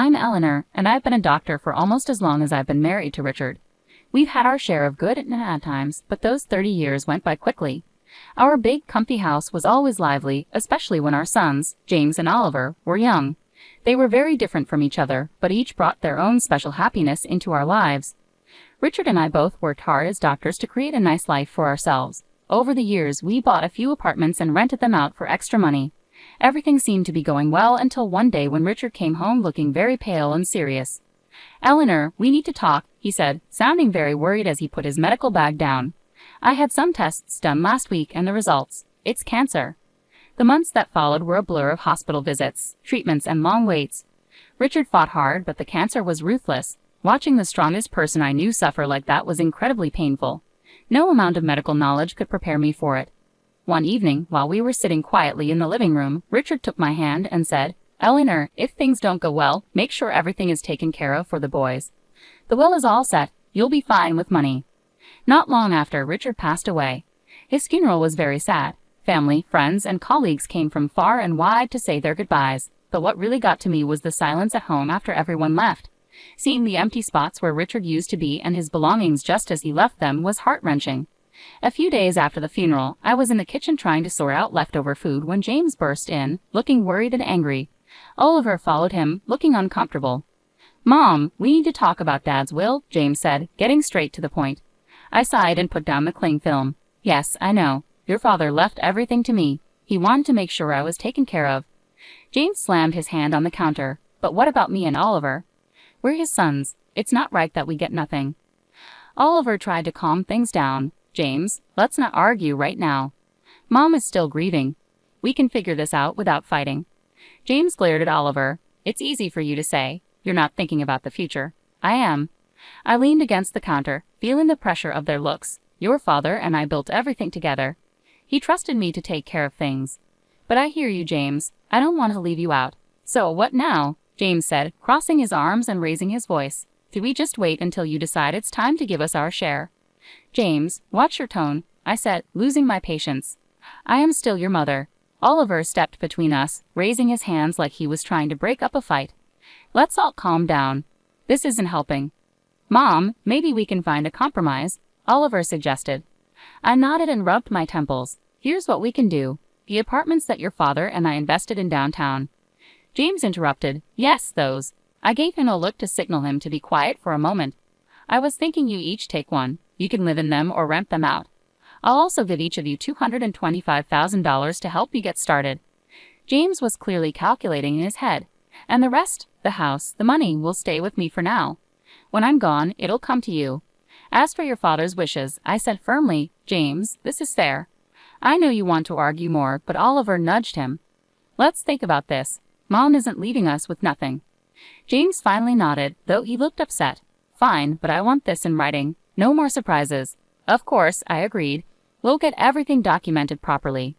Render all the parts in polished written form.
I'm Eleanor, and I've been a doctor for almost as long as I've been married to Richard. We've had our share of good and bad times, but those 30 years went by quickly. Our big, comfy house was always lively, especially when our sons, James and Oliver, were young. They were very different from each other, but each brought their own special happiness into our lives. Richard and I both worked hard as doctors to create a nice life for ourselves. Over the years, we bought a few apartments and rented them out for extra money. Everything seemed to be going well until one day when Richard came home looking very pale and serious. "Eleanor, we need to talk," he said, sounding very worried as he put his medical bag down. "I had some tests done last week and the results. It's cancer." The months that followed were a blur of hospital visits, treatments, and long waits. Richard fought hard, but the cancer was ruthless. Watching the strongest person I knew suffer like that was incredibly painful. No amount of medical knowledge could prepare me for it. One evening, while we were sitting quietly in the living room, Richard took my hand and said, "Eleanor, if things don't go well, make sure everything is taken care of for the boys. The will is all set. You'll be fine with money." Not long after, Richard passed away. His funeral was very sad. Family, friends, and colleagues came from far and wide to say their goodbyes, but what really got to me was the silence at home after everyone left. Seeing the empty spots where Richard used to be and his belongings just as he left them was heart-wrenching. A few days after the funeral, I was in the kitchen trying to sort out leftover food when James burst in, looking worried and angry. Oliver followed him, looking uncomfortable. "Mom, we need to talk about Dad's will," James said, getting straight to the point. I sighed and put down the cling film. "Yes, I know. Your father left everything to me. He wanted to make sure I was taken care of." James slammed his hand on the counter. "But what about me and Oliver? We're his sons. It's not right that we get nothing." Oliver tried to calm things down. "James, let's not argue right now. Mom is still grieving. We can figure this out without fighting." James glared at Oliver. "It's easy for you to say. You're not thinking about the future." "I am." I leaned against the counter, feeling the pressure of their looks. "Your father and I built everything together. He trusted me to take care of things. But I hear you, James. I don't want to leave you out." "So what now?" James said, crossing his arms and raising his voice. "Do we just wait until you decide it's time to give us our share?" "James, watch your tone," I said, losing my patience. "I am still your mother." Oliver stepped between us, raising his hands like he was trying to break up a fight. "Let's all calm down. This isn't helping." "Mom, maybe we can find a compromise," Oliver suggested. I nodded and rubbed my temples. "Here's what we can do. The apartments that your father and I invested in downtown." James interrupted. "Yes, those." I gave him a look to signal him to be quiet for a moment. "I was thinking you each take one. You can live in them or rent them out. I'll also give each of you $225,000 to help you get started." James was clearly calculating in his head. "And the rest, the house, the money, will stay with me for now. When I'm gone, it'll come to you. As for your father's wishes," I said firmly, "James, this is fair. I know you want to argue more," but Oliver nudged him. "Let's think about this. Mom isn't leaving us with nothing." James finally nodded, though he looked upset. "Fine, but I want this in writing. No more surprises." "Of course," I agreed. "We'll get everything documented properly."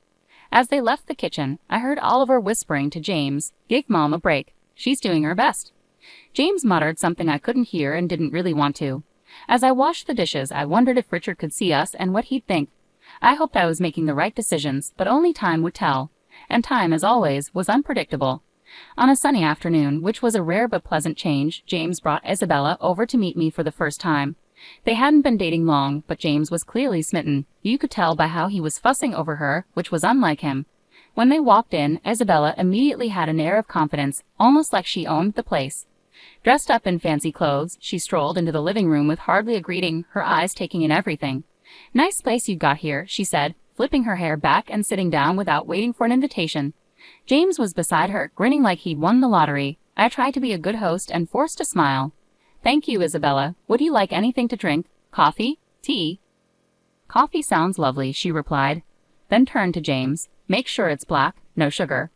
As they left the kitchen, I heard Oliver whispering to James, "Give Mom a break. She's doing her best." James muttered something I couldn't hear and didn't really want to. As I washed the dishes, I wondered if Richard could see us and what he'd think. I hoped I was making the right decisions, but only time would tell. And time, as always, was unpredictable. On a sunny afternoon, which was a rare but pleasant change, James brought Isabella over to meet me for the first time. They hadn't been dating long, but James was clearly smitten. You could tell by how he was fussing over her, which was unlike him. When they walked in, Isabella immediately had an air of confidence, almost like she owned the place. Dressed up in fancy clothes, she strolled into the living room with hardly a greeting, her eyes taking in everything. "Nice place you've got here," she said, flipping her hair back and sitting down without waiting for an invitation. James was beside her, grinning like he'd won the lottery. I tried to be a good host and forced a smile. "Thank you, Isabella. Would you like anything to drink? Coffee? Tea?" "Coffee sounds lovely," she replied, then turned to James. "Make sure it's black, no sugar."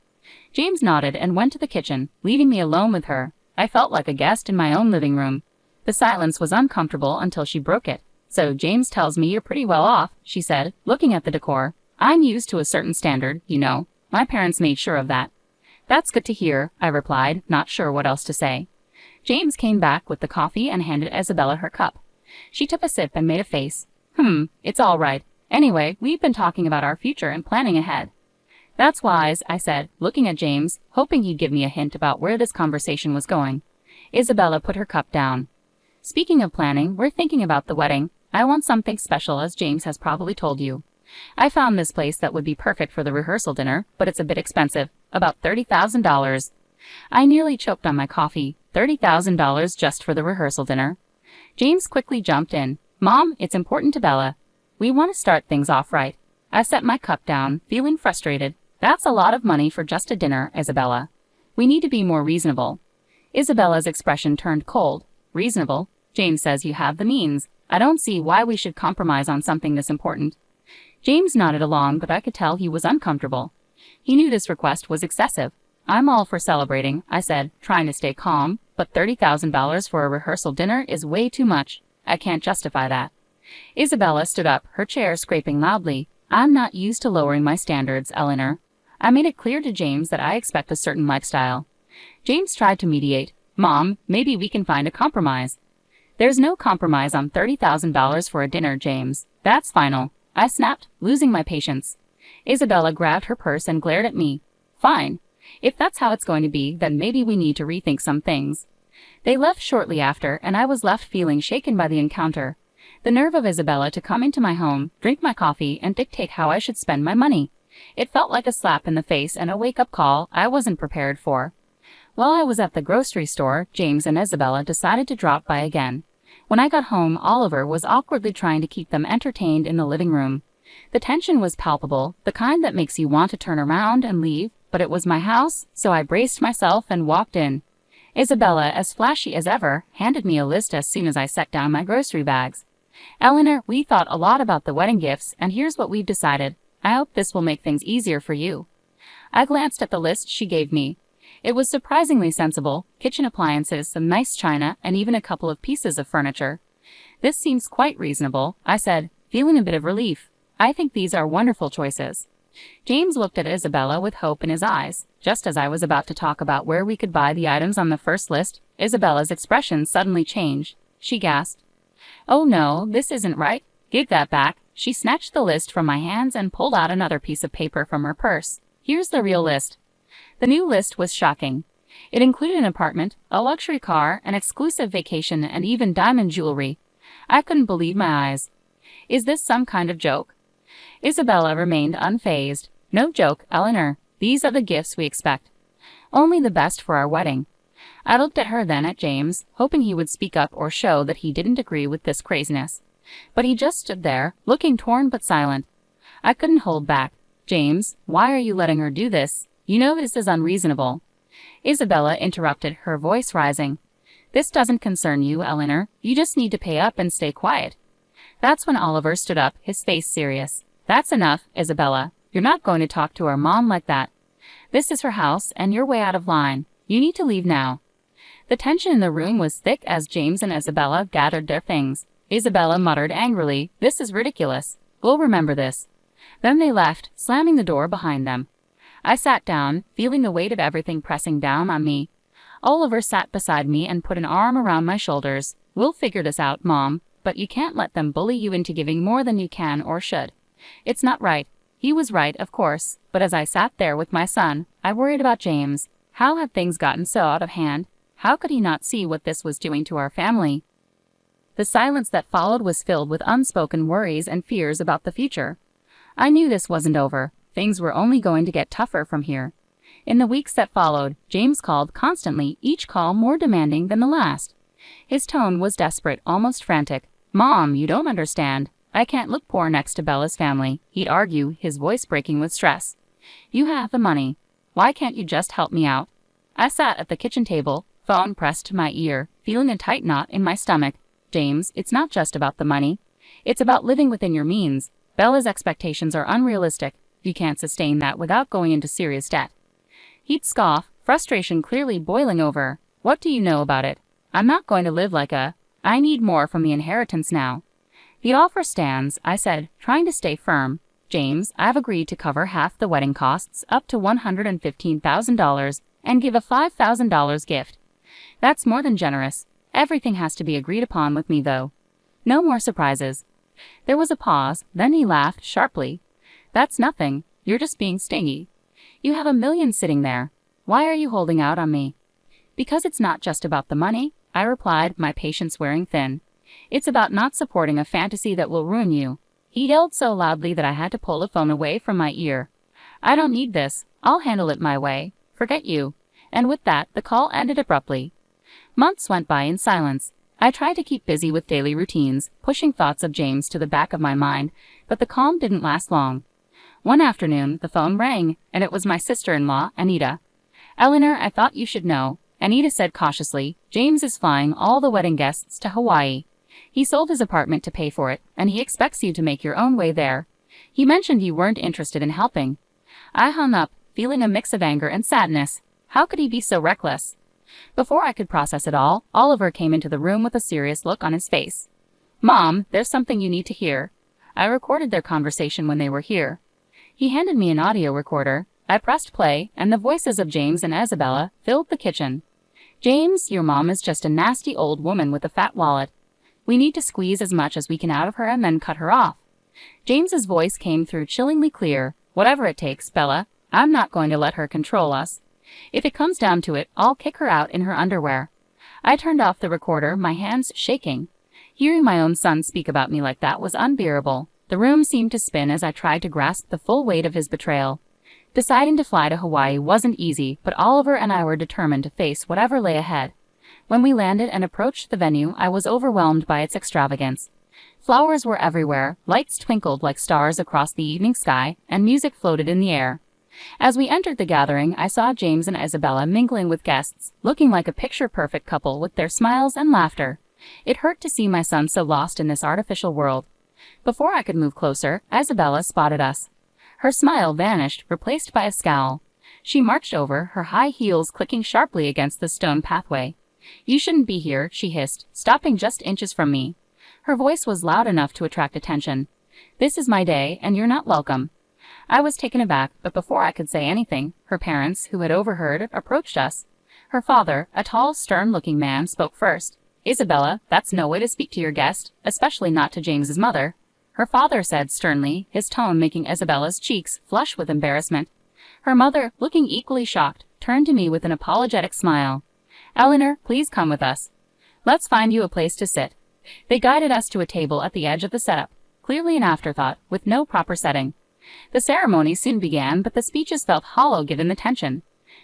James nodded and went to the kitchen, leaving me alone with her. I felt like a guest in my own living room. The silence was uncomfortable until she broke it. "So James tells me you're pretty well off," she said, looking at the decor. "I'm used to a certain standard, you know. My parents made sure of that." "That's good to hear," I replied, not sure what else to say. James came back with the coffee and handed Isabella her cup. She took a sip and made a face. It's all right. Anyway, we've been talking about our future and planning ahead." "That's wise," I said, looking at James, hoping he'd give me a hint about where this conversation was going. Isabella put her cup down. Speaking of planning, we're thinking about the wedding. I want something special, as James has probably told you. I found this place that would be perfect for the rehearsal dinner, but it's a bit expensive, about $30,000. I nearly choked on my coffee. $30,000 just for the rehearsal dinner. James quickly jumped in. Mom, it's important to Bella. We want to start things off right. I set my cup down, feeling frustrated. That's a lot of money for just a dinner, Isabella. We need to be more reasonable. Isabella's expression turned cold. Reasonable? James says you have the means. I don't see why we should compromise on something this important. James nodded along, but I could tell he was uncomfortable. He knew this request was excessive. I'm all for celebrating, I said, trying to stay calm, but $30,000 for a rehearsal dinner is way too much. I can't justify that. Isabella stood up, her chair scraping loudly. I'm not used to lowering my standards, Eleanor. I made it clear to James that I expect a certain lifestyle. James tried to mediate. Mom, maybe we can find a compromise. There's no compromise on $30,000 for a dinner, James. That's final. I snapped, losing my patience. Isabella grabbed her purse and glared at me. Fine. If that's how it's going to be, then maybe we need to rethink some things. They left shortly after, and I was left feeling shaken by the encounter. The nerve of Isabella to come into my home, drink my coffee, and dictate how I should spend my money. It felt like a slap in the face and a wake-up call I wasn't prepared for. While I was at the grocery store, James and Isabella decided to drop by again. When I got home, Oliver was awkwardly trying to keep them entertained in the living room. The tension was palpable, the kind that makes you want to turn around and leave, but it was my house, so I braced myself and walked in. Isabella, as flashy as ever, handed me a list as soon as I set down my grocery bags. Eleanor, we thought a lot about the wedding gifts, and here's what we've decided. I hope this will make things easier for you. I glanced at the list she gave me. It was surprisingly sensible: kitchen appliances, some nice china, and even a couple of pieces of furniture. This seems quite reasonable, I said, feeling a bit of relief. I think these are wonderful choices. James looked at Isabella with hope in his eyes. Just as I was about to talk about where we could buy the items on the first list, Isabella's expression suddenly changed. She gasped. Oh no, this isn't right. Give that back. She snatched the list from my hands and pulled out another piece of paper from her purse. Here's the real list. The new list was shocking. It included an apartment, a luxury car, an exclusive vacation, and even diamond jewelry. I couldn't believe my eyes. Is this some kind of joke? Isabella remained unfazed. No joke, Eleanor. These are the gifts we expect. Only the best for our wedding. I looked at her, then at James, hoping he would speak up or show that he didn't agree with this craziness. But he just stood there, looking torn but silent. I couldn't hold back. James, why are you letting her do this? You know this is unreasonable. Isabella interrupted, her voice rising. This doesn't concern you, Eleanor. You just need to pay up and stay quiet. That's when Oliver stood up, his face serious. That's enough, Isabella. You're not going to talk to our mom like that. This is her house, and you're way out of line. You need to leave now. The tension in the room was thick as James and Isabella gathered their things. Isabella muttered angrily, "This is ridiculous. We'll remember this." Then they left, slamming the door behind them. I sat down, feeling the weight of everything pressing down on me. Oliver sat beside me and put an arm around my shoulders. We'll figure this out, Mom, but you can't let them bully you into giving more than you can or should. It's not right. He was right, of course, but as I sat there with my son, I worried about James. How had things gotten so out of hand? How could he not see what this was doing to our family? The silence that followed was filled with unspoken worries and fears about the future. I knew this wasn't over. Things were only going to get tougher from here. In the weeks that followed, James called constantly, each call more demanding than the last. His tone was desperate, almost frantic. "Mom, you don't understand. I can't look poor next to Bella's family," he'd argue, his voice breaking with stress. "You have the money. Why can't you just help me out?" I sat at the kitchen table, phone pressed to my ear, feeling a tight knot in my stomach. "James, it's not just about the money. It's about living within your means. Bella's expectations are unrealistic. You can't sustain that without going into serious debt." He'd scoff, frustration clearly boiling over. "What do you know about it? I'm not going to live like a... I need more from the inheritance now." "The offer stands," I said, trying to stay firm. "James, I've agreed to cover half the wedding costs, up to $115,000, and give a $5,000 gift. That's more than generous. Everything has to be agreed upon with me, though. No more surprises." There was a pause, then he laughed sharply. "That's nothing. You're just being stingy. You have $1 million sitting there. Why are you holding out on me?" Because it's not just about the money, I replied, my patience wearing thin. It's about not supporting a fantasy that will ruin you. He yelled so loudly that I had to pull the phone away from my ear. I don't need this. I'll handle it my way. Forget you. And with that, the call ended abruptly. Months went by in silence. I tried to keep busy with daily routines, pushing thoughts of James to the back of my mind, but the calm didn't last long. One afternoon, the phone rang, and it was my sister-in-law, Anita. "Eleanor, I thought you should know," Anita said cautiously. "James is flying all the wedding guests to Hawaii. He sold his apartment to pay for it, and he expects you to make your own way there. He mentioned you weren't interested in helping." I hung up, feeling a mix of anger and sadness. How could he be so reckless? Before I could process it all, Oliver came into the room with a serious look on his face. "Mom, there's something you need to hear." I recorded their conversation when they were here. He handed me an audio recorder. I pressed play, and the voices of James and Isabella filled the kitchen. "James, your mom is just a nasty old woman with a fat wallet. We need to squeeze as much as we can out of her and then cut her off." James's voice came through chillingly clear. "Whatever it takes, Bella. I'm not going to let her control us. If it comes down to it, I'll kick her out in her underwear." I turned off the recorder, my hands shaking. Hearing my own son speak about me like that was unbearable. The room seemed to spin as I tried to grasp the full weight of his betrayal. Deciding to fly to Hawaii wasn't easy, but Oliver and I were determined to face whatever lay ahead. When we landed and approached the venue, I was overwhelmed by its extravagance. Flowers were everywhere, lights twinkled like stars across the evening sky, and music floated in the air. As we entered the gathering, I saw James and Isabella mingling with guests, looking like a picture-perfect couple with their smiles and laughter. It hurt to see my son so lost in this artificial world. Before I could move closer, Isabella spotted us. Her smile vanished, replaced by a scowl. She marched over, her high heels clicking sharply against the stone pathway. "You shouldn't be here," she hissed, stopping just inches from me. Her voice was loud enough to attract attention. "This is my day, and you're not welcome." I was taken aback, but before I could say anything, her parents, who had overheard, approached us. Her father, a tall, stern-looking man, spoke first. "Isabella, that's no way to speak to your guest, especially not to James's mother," her father said sternly, his tone making Isabella's cheeks flush with embarrassment. Her mother, looking equally shocked, turned to me with an apologetic smile. "Eleanor, please come with us. Let's find you a place to sit." They guided us to a table at the edge of the setup, clearly an afterthought, with no proper setting. The ceremony soon began, but the speeches felt hollow given the tension.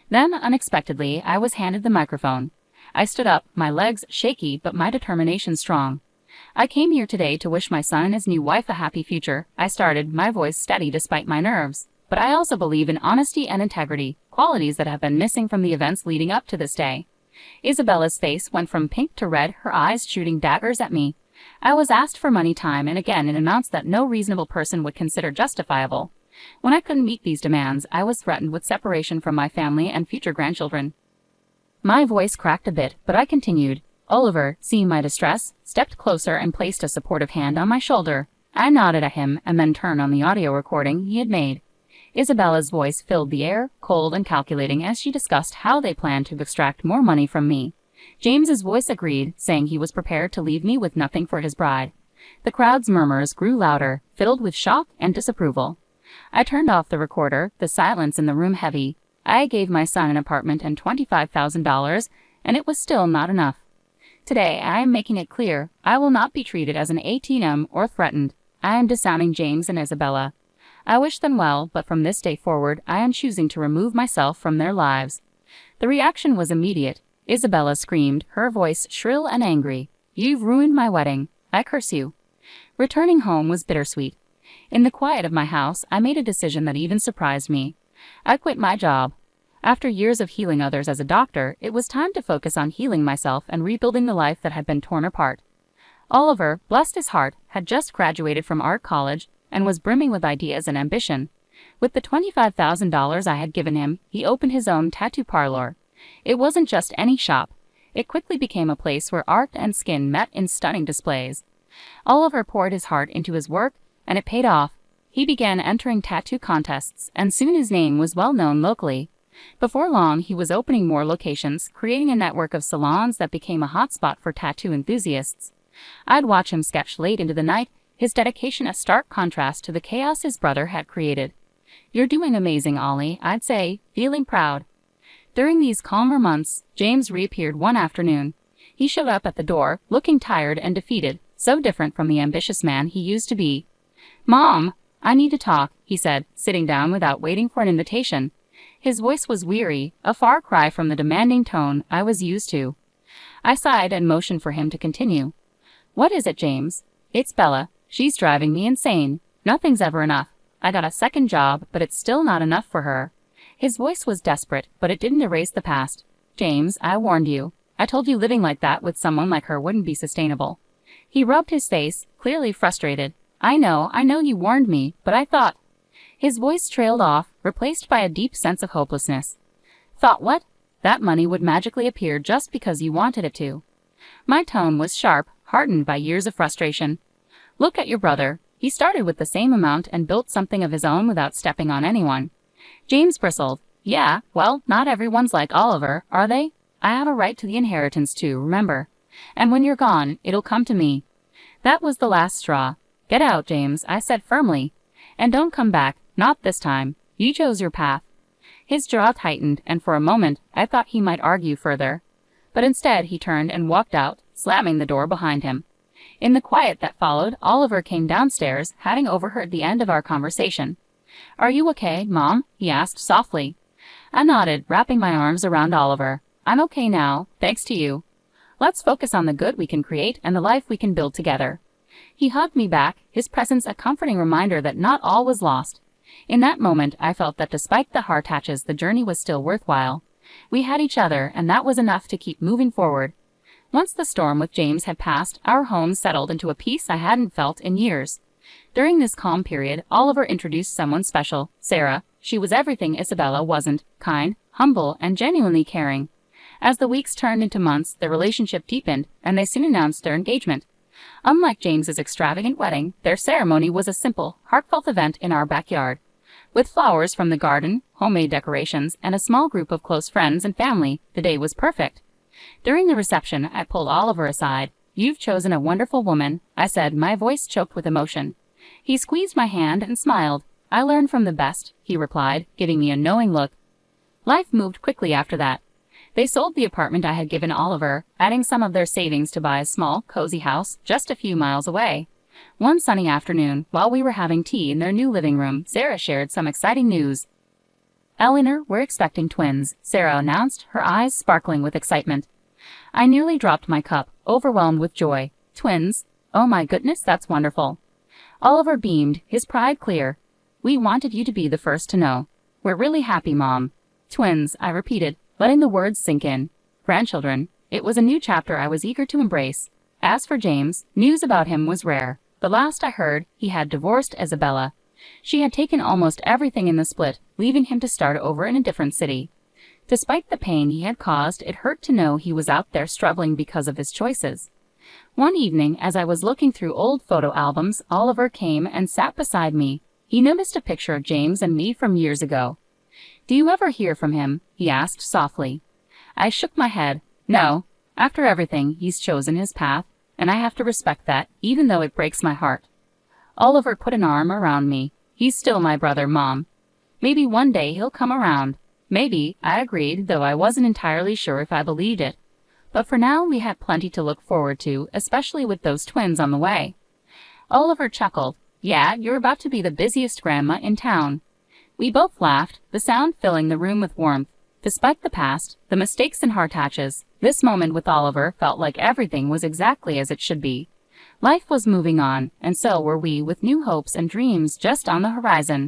Then, unexpectedly, I was handed the microphone. I stood up, my legs shaky but my determination strong. "I came here today to wish my son and his new wife a happy future," I started, my voice steady despite my nerves. "But I also believe in honesty and integrity, qualities that have been missing from the events leading up to this day." Isabella's face went from pink to red, her eyes shooting daggers at me. I was asked for money time and again in amounts that no reasonable person would consider justifiable. When I couldn't meet these demands, I was threatened with separation from my family and future grandchildren. My voice cracked a bit, but I continued. Oliver, seeing my distress, stepped closer and placed a supportive hand on my shoulder. I nodded at him and then turned on the audio recording he had made. Isabella's voice filled the air, cold and calculating as she discussed how they planned to extract more money from me. James's voice agreed, saying he was prepared to leave me with nothing for his bride. The crowd's murmurs grew louder, filled with shock and disapproval. I turned off the recorder, the silence in the room heavy. I gave my son an apartment and $25,000, and it was still not enough. Today, I am making it clear, I will not be treated as an ATM or threatened. I am disowning James and Isabella. I wish them well, but from this day forward, I am choosing to remove myself from their lives. The reaction was immediate. Isabella screamed, her voice shrill and angry. "You've ruined my wedding. I curse you." Returning home was bittersweet. In the quiet of my house, I made a decision that even surprised me. I quit my job. After years of healing others as a doctor, it was time to focus on healing myself and rebuilding the life that had been torn apart. Oliver, bless his heart, had just graduated from art college and was brimming with ideas and ambition. With the $25,000 I had given him, he opened his own tattoo parlor. It wasn't just any shop. It quickly became a place where art and skin met in stunning displays. Oliver poured his heart into his work, and it paid off. He began entering tattoo contests, and soon his name was well known locally. Before long, he was opening more locations, creating a network of salons that became a hotspot for tattoo enthusiasts. I'd watch him sketch late into the night, his dedication a stark contrast to the chaos his brother had created. "You're doing amazing, Ollie," I'd say, feeling proud. During these calmer months, James reappeared one afternoon. He showed up at the door, looking tired and defeated, so different from the ambitious man he used to be. "Mom, I need to talk," he said, sitting down without waiting for an invitation. His voice was weary, a far cry from the demanding tone I was used to. I sighed and motioned for him to continue. "What is it, James?" "It's Bella. She's driving me insane. Nothing's ever enough. I got a second job, but it's still not enough for her." His voice was desperate, but it didn't erase the past. "James, I warned you. I told you living like that with someone like her wouldn't be sustainable." He rubbed his face, clearly frustrated. I know you warned me, but I thought—" His voice trailed off, replaced by a deep sense of hopelessness. "Thought what?" "That money would magically appear just because you wanted it to." My tone was sharp, hardened by years of frustration. "Look at your brother. He started with the same amount and built something of his own without stepping on anyone." James bristled. "Yeah, well, not everyone's like Oliver, are they? I have a right to the inheritance too, remember? And when you're gone, it'll come to me." That was the last straw. "Get out, James," I said firmly. "And don't come back, not this time. You chose your path." His jaw tightened, and for a moment I thought he might argue further. But instead he turned and walked out, slamming the door behind him. In the quiet that followed, Oliver came downstairs, having overheard the end of our conversation. "Are you okay, Mom?" he asked softly. I nodded, wrapping my arms around Oliver. "I'm okay now, thanks to you. Let's focus on the good we can create and the life we can build together." He hugged me back, his presence a comforting reminder that not all was lost. In that moment, I felt that despite the hard patches, the journey was still worthwhile. We had each other, and that was enough to keep moving forward. Once the storm with James had passed, our home settled into a peace I hadn't felt in years. During this calm period, Oliver introduced someone special, Sarah. She was everything Isabella wasn't: kind, humble, and genuinely caring. As the weeks turned into months, their relationship deepened, and they soon announced their engagement. Unlike James's extravagant wedding, their ceremony was a simple, heartfelt event in our backyard. With flowers from the garden, homemade decorations, and a small group of close friends and family, the day was perfect. During the reception, I pulled Oliver aside. "You've chosen a wonderful woman," I said, my voice choked with emotion. He squeezed my hand and smiled. "I learned from the best," he replied, giving me a knowing look. Life moved quickly after that. They sold the apartment I had given Oliver, adding some of their savings to buy a small, cozy house just a few miles away. One sunny afternoon, while we were having tea in their new living room, Sarah shared some exciting news. "Eleanor, we're expecting twins," Sarah announced, her eyes sparkling with excitement. I nearly dropped my cup, overwhelmed with joy. "Twins? Oh my goodness, that's wonderful." Oliver beamed, his pride clear. "We wanted you to be the first to know. We're really happy, Mom." "Twins," I repeated, letting the words sink in. "Grandchildren." It was a new chapter I was eager to embrace. As for James, news about him was rare. The last I heard, he had divorced Isabella. She had taken almost everything in the split, leaving him to start over in a different city. Despite the pain he had caused, it hurt to know he was out there struggling because of his choices. One evening, as I was looking through old photo albums, Oliver came and sat beside me. He noticed a picture of James and me from years ago. "Do you ever hear from him?" he asked softly. I shook my head. "No. After everything, he's chosen his path, and I have to respect that, even though it breaks my heart." Oliver put an arm around me. "He's still my brother, Mom. Maybe one day he'll come around." "Maybe," I agreed, though I wasn't entirely sure if I believed it. But for now, we had plenty to look forward to, especially with those twins on the way. Oliver chuckled. "Yeah, you're about to be the busiest grandma in town." We both laughed, the sound filling the room with warmth. Despite the past, the mistakes and hard patches, this moment with Oliver felt like everything was exactly as it should be. Life was moving on, and so were we, with new hopes and dreams just on the horizon.